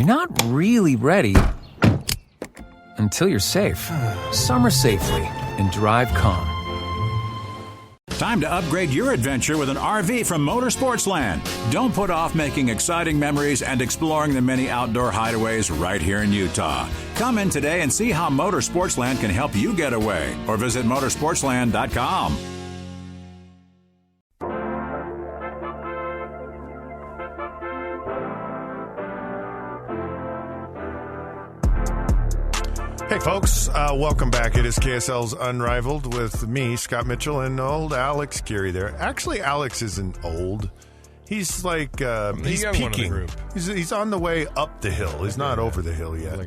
You're not really ready until you're safe. Summer safely and drive calm. Time to upgrade your adventure with an RV from Motorsportsland. Don't put off making exciting memories and exploring the many outdoor hideaways right here in Utah. Come in today and see how Motorsportsland can help you get away, or visit motorsportsland.com. Hey, folks, welcome back. It is KSL's Unrivaled with me, Scott Mitchell, and old Alex Geary there. Actually, Alex isn't old. He's like, he's peaking. He's on the way up the hill. He's not over the hill yet.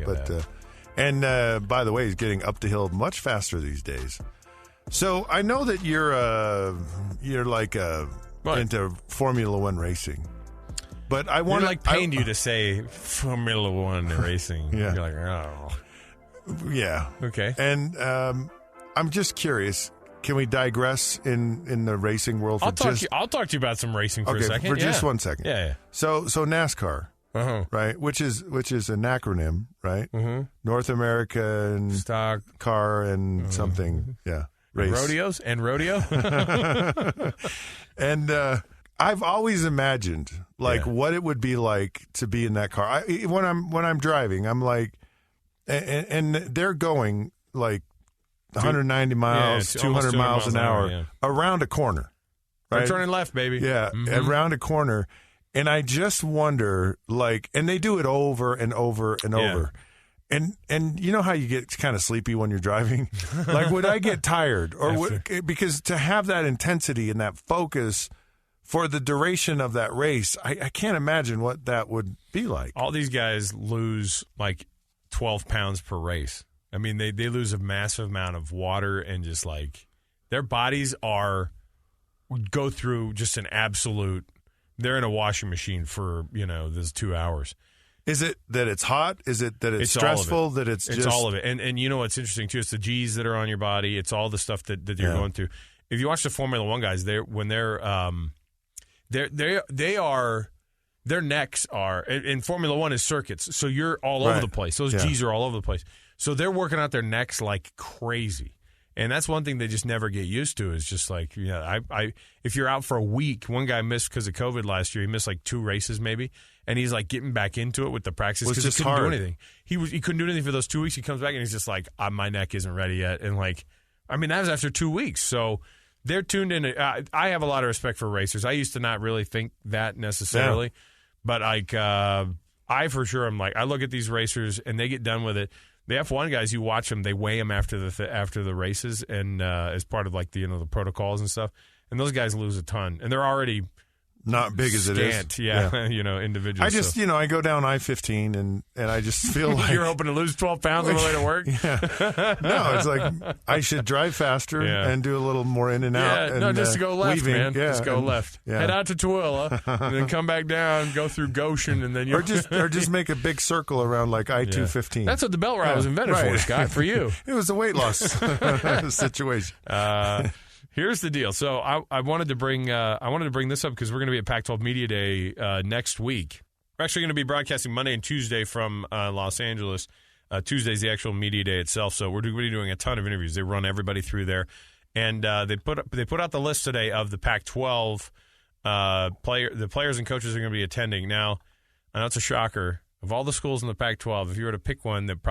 And by the way, he's getting up the hill much faster these days. So I know that you're like into Formula One racing. But I want to pained you to say Formula One racing. Yeah. You're like, oh. Yeah. Okay. And I'm just curious. Can we digress in the racing world? I'll talk to you about some racing for a second. For just 1 second. Yeah. So NASCAR, right? Which is an acronym, right? Mm-hmm. North American Stock Car and something. Yeah. Race. Rodeos and rodeo. And I've always imagined what it would be like to be in that car. When I'm driving, I'm like. And they're going like 190 miles, 200 miles an hour around a corner. Right? They're turning left, baby. Yeah, around a corner. And I just wonder, and they do it over and over and over. And you know how you get kind of sleepy when you're driving? Would I get tired? Because to have that intensity and that focus for the duration of that race, I can't imagine what that would be like. All these guys lose 12 pounds per race. I mean, they lose a massive amount of water and just their bodies go through just an absolute. They're in a washing machine for those 2 hours. Is it that it's hot? Is it that it's stressful? That it's all of it. And you know what's interesting too? It's the G's that are on your body. It's all the stuff that you're going through. If you watch the Formula One guys, their necks are, in Formula One is circuits, so you're all over the place. Those G's are all over the place. So they're working out their necks like crazy. And that's one thing they just never get used to is just if you're out for a week, one guy missed because of COVID last year. He missed 2 races maybe, and he's getting back into it with the practice because he couldn't do anything. He couldn't do anything for those 2 weeks. He comes back and he's just my neck isn't ready yet. And that was after 2 weeks. So they're tuned in. I have a lot of respect for racers. I used to not really think that necessarily. Yeah. But I for sure am I look at these racers and they get done with it. The F1 guys, you watch them, they weigh them after the races and as part of the protocols and stuff. And those guys lose a ton, and they're already not big as it is. Individuals. I just I go down I-15 and I just feel like you're hoping to lose 12 pounds on the way to work. No, it's I should drive faster and do a little more in and out. And, just go left, weaving. Man. Just go left. Head out to Tooele and then come back down, go through Goshen, and then or just make a big circle around I-215. That's what the belt route was invented for, Scott. For you, it was a weight loss situation. Here's the deal. So I wanted to bring this up because we're going to be at Pac-12 Media Day next week. We're actually going to be broadcasting Monday and Tuesday from Los Angeles. Tuesday's the actual media day itself. So we're going to be doing a ton of interviews. They run everybody through there, and they put out the list today of the Pac-12 the players and coaches are going to be attending. Now, I know it's a shocker. Of all the schools in the Pac-12, if you were to pick one that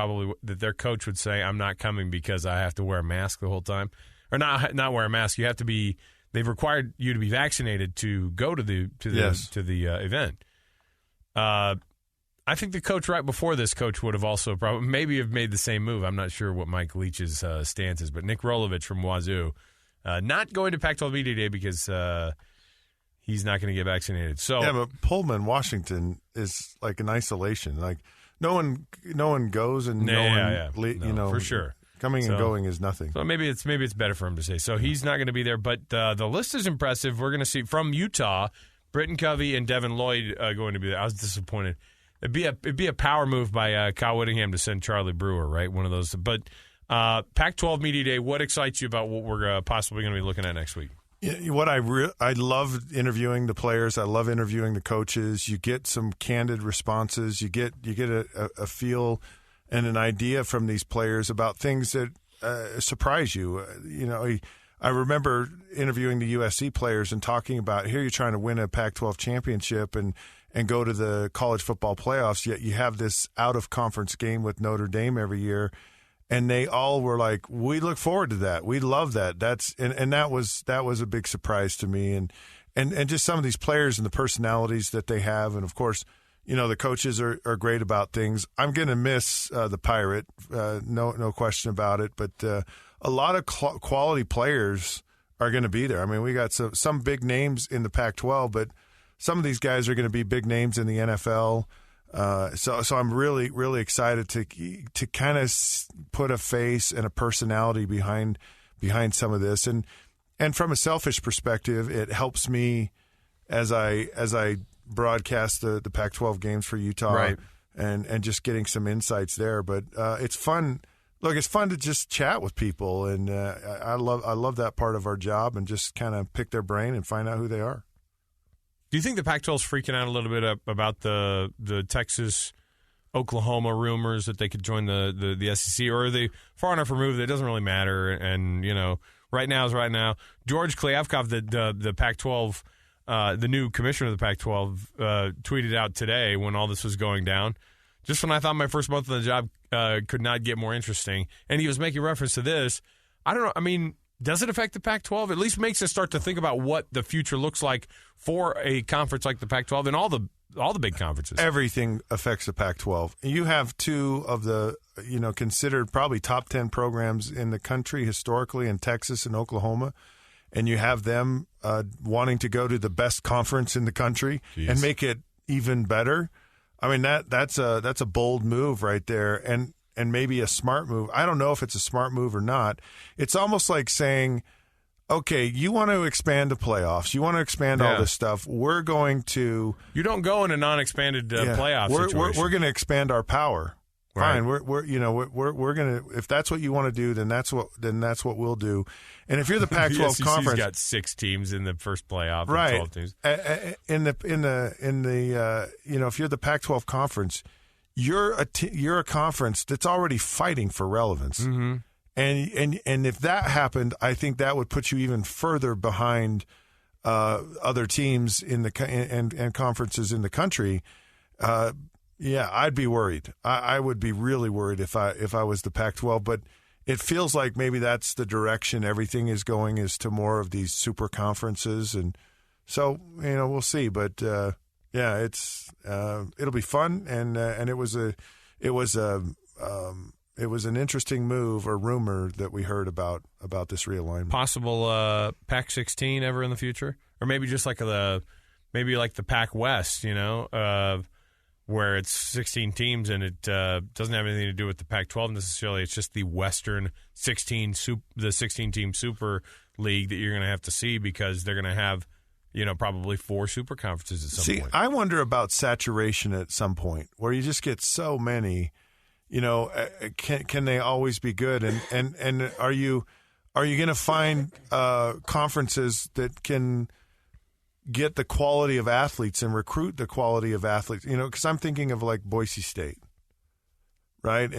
their coach would say, "I'm not coming because I have to wear a mask the whole time." Or not wear a mask. You have to be. They've required you to be vaccinated to go to the event. I think the coach right before this coach would have also maybe have made the same move. I'm not sure what Mike Leach's stance is, but Nick Rolovich from Wazoo not going to Pac-12 Media Day because he's not going to get vaccinated. So but Pullman, Washington is in isolation. No one goes and for sure. Coming and going is nothing. So maybe it's better for him to say. So he's not going to be there, but the list is impressive. We're going to see from Utah, Britton Covey and Devin Lloyd going to be there. I was disappointed. It'd be a power move by Kyle Whittingham to send Charlie Brewer, right? One of those. But Pac-12 Media Day, what excites you about what we're possibly going to be looking at next week? What I love interviewing the players. I love interviewing the coaches. You get some candid responses. You get a feel and an idea from these players about things that surprise you. I remember interviewing the USC players and talking about, here you're trying to win a Pac-12 championship and go to the college football playoffs, yet you have this out-of-conference game with Notre Dame every year. And they all were like, we look forward to that. We love that. That was a big surprise to me. And just some of these players and the personalities that they have. And, of course, the coaches are great about things. I'm going to miss the Pirate, no question about it. But a lot of quality players are going to be there. I mean, we got some big names in the Pac-12, but some of these guys are going to be big names in the NFL. So I'm really, really excited to kind of put a face and a personality behind some of this, and from a selfish perspective, it helps me as I broadcast the Pac-12 games for Utah, right, and just getting some insights there. But it's fun. Look, it's fun to just chat with people, and I love that part of our job, and just kind of pick their brain and find out who they are. Do you think the Pac-12 is freaking out a little bit about the Texas-Oklahoma rumors that they could join the SEC, or are they far enough removed that it doesn't really matter? And, right now is right now. George Kliavkov, the Pac-12, the new commissioner of the Pac-12, tweeted out today when all this was going down, just when I thought my first month on the job could not get more interesting, and he was making reference to this. I don't know. I mean, does it affect the Pac-12? At least makes us start to think about what the future looks like for a conference like the Pac-12 and all the big conferences. Everything affects the Pac-12. You have two of the considered probably top 10 programs in the country historically in Texas and Oklahoma, and you have them wanting to go to the best conference in the country and make it even better. I mean, that's a bold move right there, and maybe a smart move. I don't know if it's a smart move or not. It's almost like saying, okay, you want to expand the playoffs. You want to expand all this stuff. We're going to... You don't go in a non-expanded playoff situation. We're going to expand our power. Right. Fine. We're going to... If that's what you want to do, then that's what we'll do. And if you're the Pac-12 conference... got 6 teams in the first playoff. Right. And 12 teams. If you're the Pac-12 conference... You're a conference that's already fighting for relevance, and if that happened, I think that would put you even further behind other teams in the and conferences in the country. I'd be worried. I would be really worried if I was the Pac-12. But it feels like maybe that's the direction everything is going, is to more of these super conferences, and so we'll see. But it'll be fun, and it was an interesting move or rumor that we heard about this realignment. Possible Pac-16 ever in the future, or maybe just like the Pac West, where it's 16 teams and it doesn't have anything to do with the Pac-12 necessarily. It's just the Western 16 team Super League that you're going to have to see, because they're going to have probably 4 super conferences at some point. I wonder about saturation at some point, where you just get so many. Can they always be good? And are you going to find conferences that can get the quality of athletes and recruit the quality of athletes? Because I'm thinking of like Boise State, right?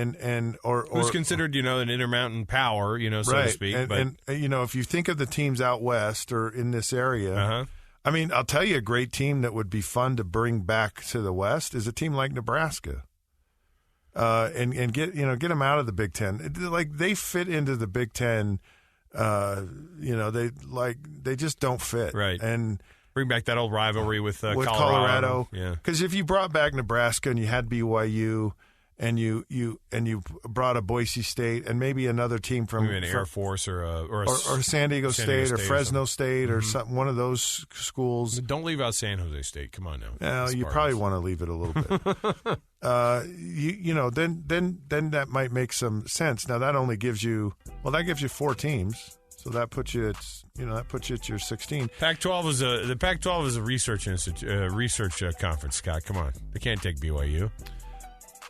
Or who's considered an Intermountain power, so right. to speak. And if you think of the teams out west or in this area. I mean, I'll tell you, a great team that would be fun to bring back to the West is a team like Nebraska, and get them out of the Big Ten. Like, they fit into the Big Ten. They just don't fit. Right. And bring back that old rivalry with Colorado. Yeah. Because if you brought back Nebraska and you had BYU, and you brought a Boise State and maybe another team from maybe an Air Force or San Diego State or Fresno State or something, one of those schools. Don't leave out San Jose State. Come on now. You probably want to leave it a little bit. Then that might make some sense. Now that only gives you 4 teams. So that puts you at your 16. The Pac-12 is a research conference, Scott. Come on, they can't take BYU.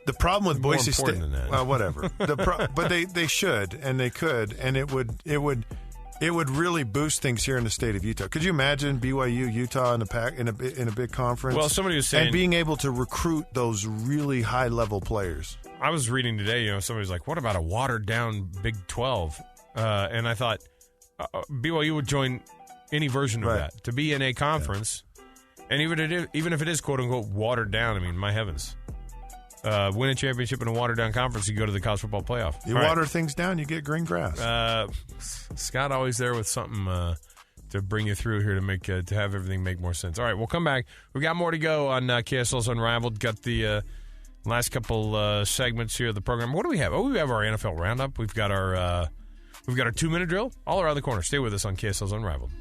The problem with Boise State, than that. Well, whatever. But they should, and they could, and it would It would really boost things here in the state of Utah. Could you imagine BYU, Utah in a big conference? Well, somebody was saying, and being able to recruit those really high level players. I was reading today. Somebody was like, "What about a watered down Big 12?" And I thought BYU would join any version of that to be in a conference, and even if it is quote unquote watered down. I mean, my heavens. Win a championship in a watered-down conference, you go to the college football playoff. You water things down, you get green grass. Scott always there with something to bring you through here to have everything make more sense. All right, we'll come back. We've got more to go on KSL's Unrivaled. Got the last couple segments here of the program. What do we have? Oh, we have our NFL Roundup. We've got our 2-minute drill all around the corner. Stay with us on KSL's Unrivaled.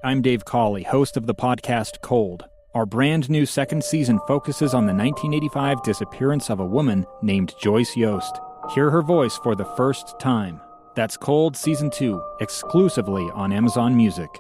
I'm Dave Cawley, host of the podcast Cold. Our brand new second season focuses on the 1985 disappearance of a woman named Joyce Yost. Hear her voice for the first time. That's Cold Season 2, exclusively on Amazon Music.